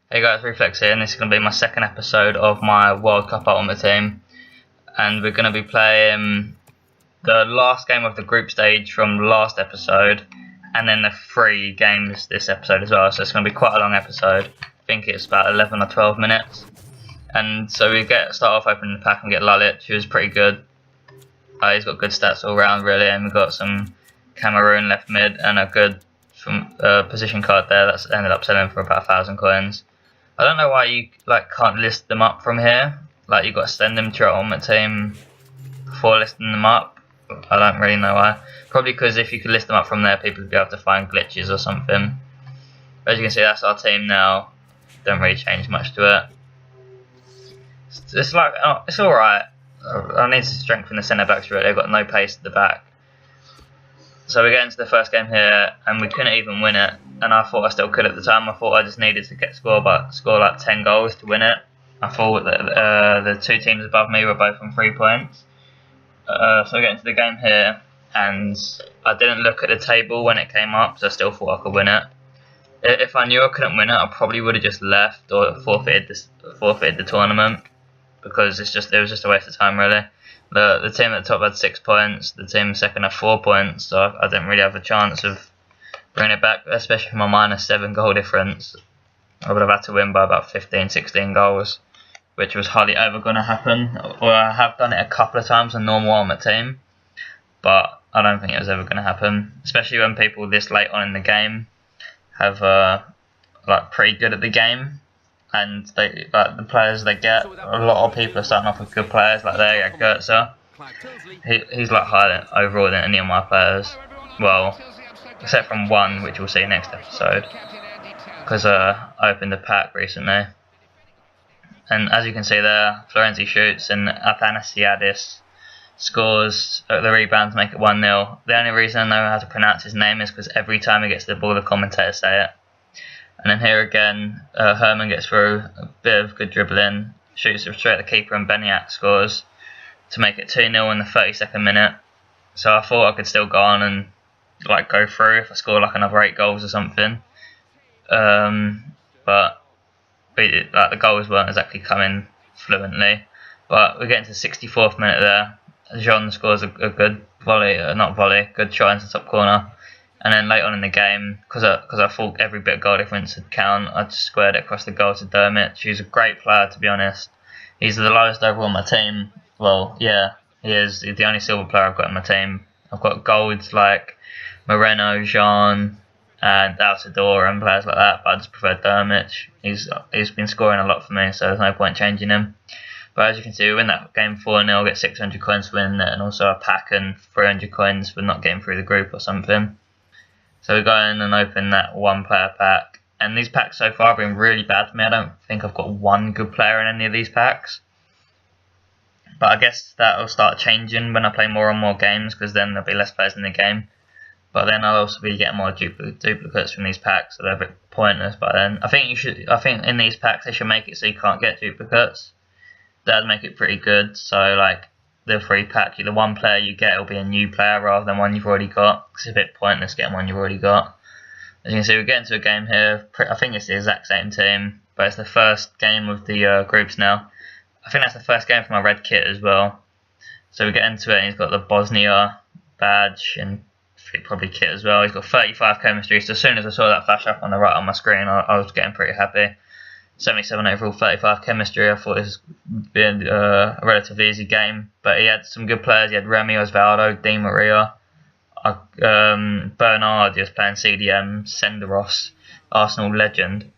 Hey guys, Reflex here, and this is going to be my second episode of my World Cup Ultimate Team. And we're going to be playing the last game of the group stage from the last episode, and then the 3 games this episode as well. So it's going to be quite a long episode. I think it's about 11 or 12 minutes. And so we start off opening the pack and get Lalit, who's pretty good. He's got good stats all round really, and we've got some Cameroon left mid and a good position card there that's ended up selling for about 1,000 coins. I don't know why you can't list them up from here. Like, you've got to send them to your ultimate team before listing them up. I don't really know why. Probably because if you could list them up from there, people would be able to find glitches or something. But as you can see, that's our team now. Don't really change much to it. It's alright. I need to strengthen the centre backs really. They've got no pace at the back. So we get into the first game here, and we couldn't even win it. And I thought I still could at the time. I thought I just needed to score like 10 goals to win it. I thought that the 2 teams above me were both on 3 points. So we get into the game here, and I didn't look at the table when it came up, so I still thought I could win it. If I knew I couldn't win it, I probably would have just left or forfeited the tournament, because it was just a waste of time really. The team at the top had 6 points, the team second had 4 points, so I didn't really have a chance of bringing it back, especially from my -7 goal difference. I would have had to win by about 15, 16 goals, which was hardly ever going to happen. Or I have done it a couple of times on normal ultimate team, but I don't think it was ever going to happen, especially when people this late on in the game have pretty good at the game. And the players they get, a lot of people are starting off with good players. Like there, Goetze. He's like higher overall than any of my players. Well, except from one, which we'll see next episode, because I opened the pack recently. And as you can see there, Florenzi shoots and Athanasiadis scores the rebound to make it 1-0. The only reason I know how to pronounce his name is because every time he gets the ball, the commentators say it. And then here again, Herman gets through, a bit of good dribbling, shoots it straight at the keeper, and Beniak scores to make it 2-0 in the 32nd minute. So I thought I could still go on and go through if I score another 8 goals or something. But the goals weren't exactly coming fluently. But we get into the 64th minute there. Jean scores a good good shot into the top corner. And then late on in the game, because I thought every bit of goal difference would count, I just squared it across the goal to Dermot. He's a great player, to be honest. He's the lowest overall on my team. Well, yeah, he is. He's the only silver player I've got in my team. I've got golds like Moreno, Jean, and Altidore and players like that, but I just prefer Dermot. He's been scoring a lot for me, so there's no point changing him. But as you can see, we win that game 4-0, get 600 coins for winning it, and also a pack and 300 coins for not getting through the group or something. So we go in and open that 1-player pack. And these packs so far have been really bad for me. I don't think I've got one good player in any of these packs. But I guess that will start changing when I play more and more games, because then there'll be less players in the game. But then I'll also be getting more duplicates from these packs, so they're a bit pointless by then. I think in these packs they should make it so you can't get duplicates. That'd make it pretty good. So the free pack, the 1 player you get will be a new player rather than one you've already got. It's a bit pointless getting one you've already got. As you can see, we get into a game here. I think it's the exact same team, but it's the first game of the groups now. I think that's the first game for my red kit as well. So we get into it, and he's got the Bosnia badge and probably kit as well. He's got 35 chemistry, so as soon as I saw that flash up on the right on my screen, I was getting pretty happy. 77 overall, 35 chemistry. I thought this was been a relatively easy game, but he had some good players. He had Remy, Osvaldo, Di Maria, Bernard just playing CDM, Senderos, Arsenal legend.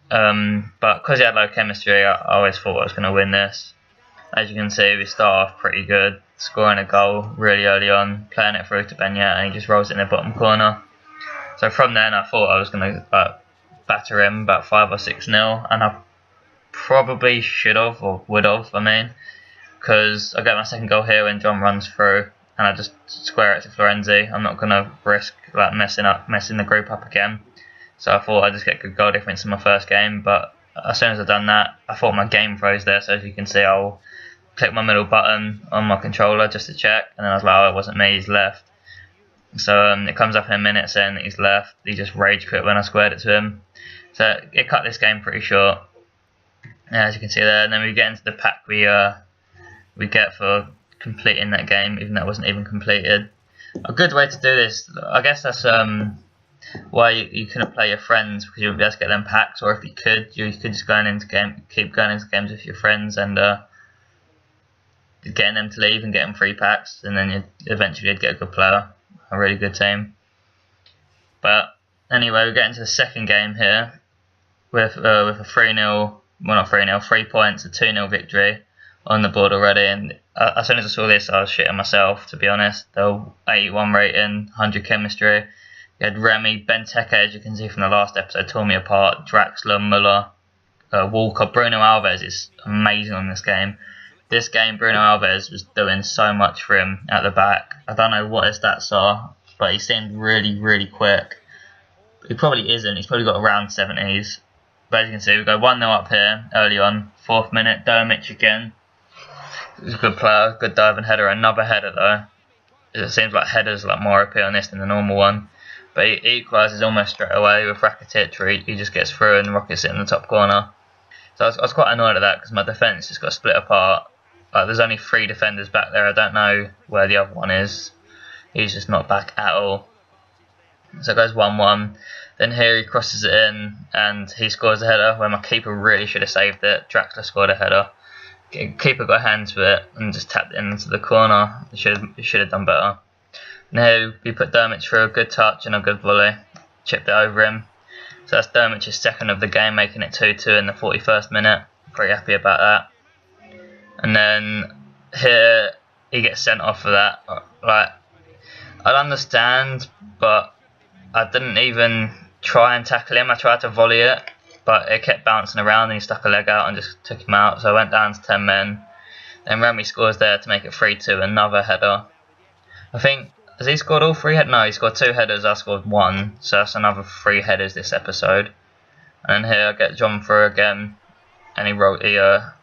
But because he had low chemistry, I always thought I was going to win this. As you can see, we start off pretty good, scoring a goal really early on, playing it through to Benyat, and he just rolls it in the bottom corner. So from then, I thought I was going to batter him about 5 or 6-0, and I probably should have or would have, because I get my second goal here when John runs through, and I just square it to Florenzi. I'm not going to risk messing the group up again. So I thought I'd just get good goal difference in my first game, but as soon as I'd done that, I thought my game froze there. So as you can see, I'll click my middle button on my controller just to check, and then I was like, oh, it wasn't me, he's left. So it comes up in a minute saying that he's left. He just rage quit when I squared it to him. So it cut this game pretty short, as you can see there. And then we get into the pack we get for completing that game, even though it wasn't even completed. A good way to do this, I guess that's why you couldn't play your friends, because you wouldn't be able to get them packs. Or if you could just keep going into games with your friends and getting them to leave and getting free packs, and then eventually you'd get a good player, a really good team. But anyway, we get into the second game here with a 3-0, well not 3-0, 3 points, a 2-0 victory on the board already. And as soon as I saw this, I was shitting myself, to be honest. They were 81 rating, 100 chemistry. You had Remy, Benteke, as you can see from the last episode, tore me apart. Draxler, Muller, Walker, Bruno Alves is amazing on this game. This game, Bruno Alves was doing so much for him at the back. I don't know what his stats are, but he seemed really, really quick. He probably isn't. He's probably got around 70s. But as you can see, we go 1-0 up here early on. 4th minute, Dermich again. He's a good player, good diving header. Another header though. It seems like headers like more OP on this than the normal one. But he equalises almost straight away with Rakitic, where he just gets through and rockets it in the top corner. So I was quite annoyed at that, because my defence just got split apart. There's only 3 defenders back there. I don't know where the other one is. He's just not back at all. So it goes 1-1. Then here he crosses it in and he scores a header where my keeper really should have saved it. Draxler scored a header. Keeper got hands with it and just tapped it into the corner. He should have done better. Now we put Dermich through a good touch and a good volley. Chipped it over him. So that's Dermich's second of the game, making it 2-2 in the 41st minute. Pretty happy about that. And then here he gets sent off for that. Like, I'd understand, but I didn't even try and tackle him. I tried to volley it, but it kept bouncing around and he stuck a leg out and just took him out. So I went down to 10 men. Then Remy scores there to make it 3-2, another header. I think, has he scored all 3 headers? No, he scored 2 headers, I scored 1. So that's another 3 headers this episode. And then here I get John through again, and he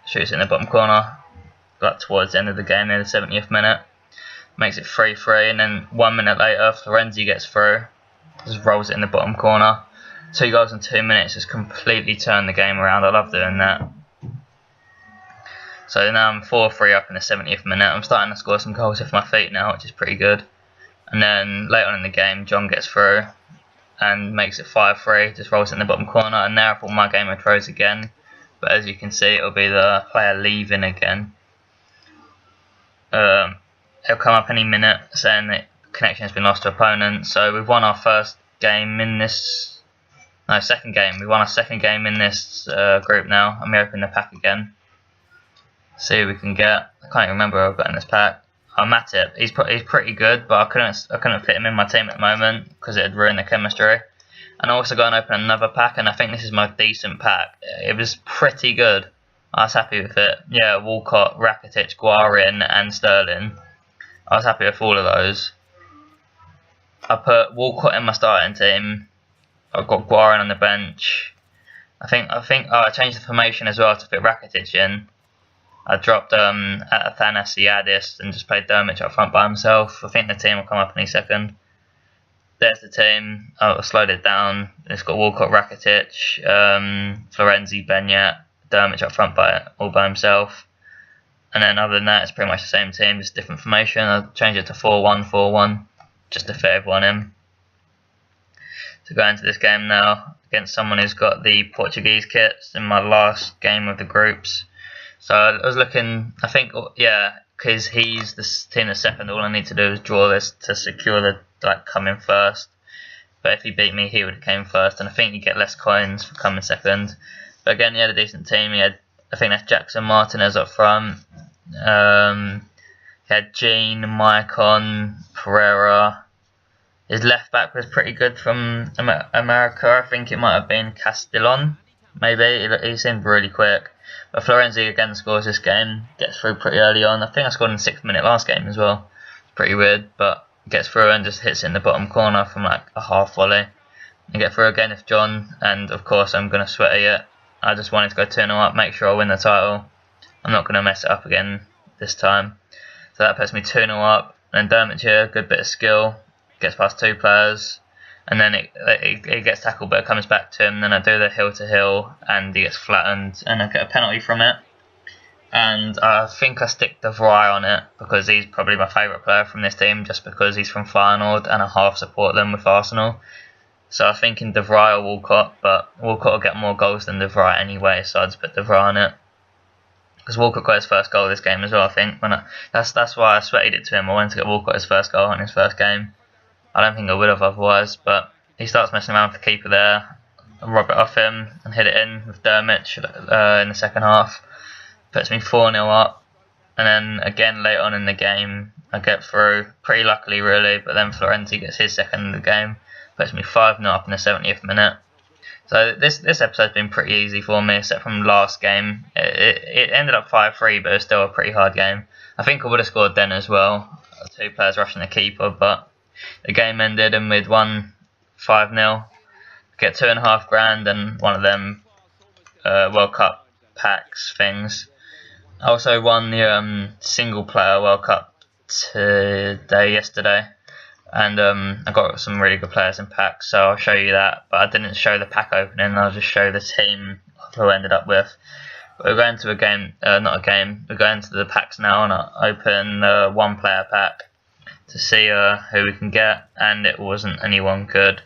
shoots it in the bottom corner. Like towards the end of the game, near the 70th minute. Makes it 3-3, and then 1 minute later, Florenzi gets through. Just rolls it in the bottom corner. 2 goals in 2 minutes, just completely turned the game around. I love doing that. So now I'm 4-3 up in the 70th minute. I'm starting to score some goals with my feet now, which is pretty good. And then later on in the game, John gets through and makes it 5-3. Just rolls it in the bottom corner, and now I thought my game would froze again. But as you can see, it'll be the player leaving again. It'll come up any minute saying that connection has been lost to opponent. So we've won our first game in this. No, second game. We won our second game in this group now, and we open the pack again. See who we can get. I can't even remember who I've got in this pack. Oh, Matip. He's pretty good, but I couldn't fit him in my team at the moment because it had ruined the chemistry. And I also got and open another pack, and I think this is my decent pack. It was pretty good. I was happy with it. Yeah, Walcott, Rakitic, Guarin and Sterling. I was happy with all of those. I put Walcott in my starting team. I've got Guarin on the bench. I changed the formation as well to fit Rakitic in. I dropped Athanasiadis and just played Dermich up front by himself. I think the team will come up any second. There's the team. I slowed it down. It's got Walcott, Rakitic, Florenzi, Benyat, Dermich up front all by himself. And then other than that, it's pretty much the same team, just different formation. I'll change it to 4-1-4-1 just to fit everyone in. So going into this game now against someone who's got the Portuguese kits in my last game of the groups. So I was looking, I think, yeah, because he's the team that's second, all I need to do is draw this to secure the coming first. But if he beat me, he would have came first, and I think you get less coins for coming second. But again, he had a decent team. He had, I think that's Jackson Martinez up front. He had Jean, Maicon, Pereira. His left back was pretty good from America. I think it might have been Castellon, maybe. He seemed really quick. But Florenzi again scores this game, gets through pretty early on. I think I scored in the 6th minute last game as well. It's pretty weird, but gets through and just hits it in the bottom corner from like a half volley. And get through again with John, and of course I'm going to sweat it. I just wanted to go 2-0 up, make sure I win the title. I'm not going to mess it up again this time. So that puts me 2-0 up. And then Dermot here, good bit of skill, gets past 2 players. and then it gets tackled, but it comes back to him. Then I do the heel to heel, and he gets flattened, and I get a penalty from it. And I think I stick De Vrij on it because he's probably my favourite player from this team, just because he's from Feyenoord and I half support them with Arsenal. So I'm thinking De Vrij or Walcott, but Walcott will get more goals than De Vrij anyway, so I just put De Vrij on it. Because Walcott got his first goal this game as well, I think. That's why I sweated it to him. I wanted to get Walcott his first goal in his first game. I don't think I would have otherwise, but he starts messing around with the keeper there. I rob it off him and hit it in with Dermich in the second half. Puts me 4-0 up, and then again later on in the game I get through, pretty luckily really, but then Florenzi gets his second in the game, puts me 5-0 up in the 70th minute. So this episode's been pretty easy for me, except from last game. It ended up 5-3, but it was still a pretty hard game. I think I would have scored then as well, 2 players rushing the keeper, but the game ended and we'd won 5-0. Get $2,500 and one of them World Cup packs things. I also won the single player World Cup yesterday, and I got some really good players in packs, so I'll show you that, but I didn't show the pack opening. I'll just show the team who I ended up with. But we're going to a game, we're going to the packs now, and I open the 1 player pack to see who we can get, and it wasn't anyone good.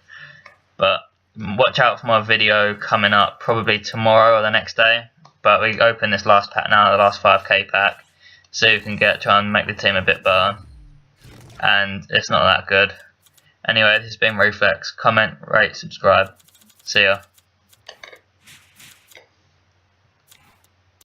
But watch out for my video coming up probably tomorrow or the next day. But we open this last pack now, the last 5k pack, so you can try and make the team a bit better. And it's not that good. Anyway, this has been Reflex. Comment, rate, subscribe. See ya.